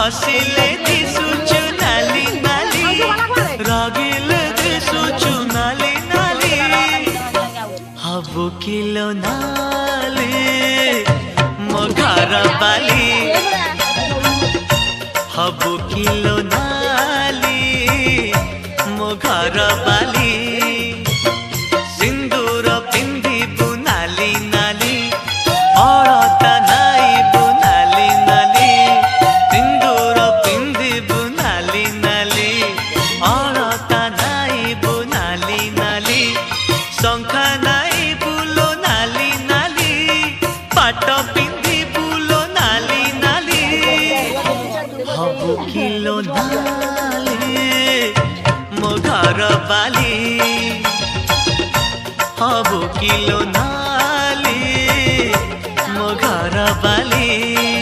हसिले दिसुचु नाली नाली रागिले दिसुचु नाली नाली हबु किलो नाली मो घर बाली हबु किलो नाली मो घर बाली सिंदूर पिंधिबु नाली नाली अलता नाइबु नाली नाली सिंदूर पिंधिबु नाली नाली अलता नाइबु नाली नाली शंखा नाइबु लो नाली नाली पाट पिंधिबु लो नाली नाली हबु किलो नाली मो घर बाली हबु किलो नाली मो घर बाली।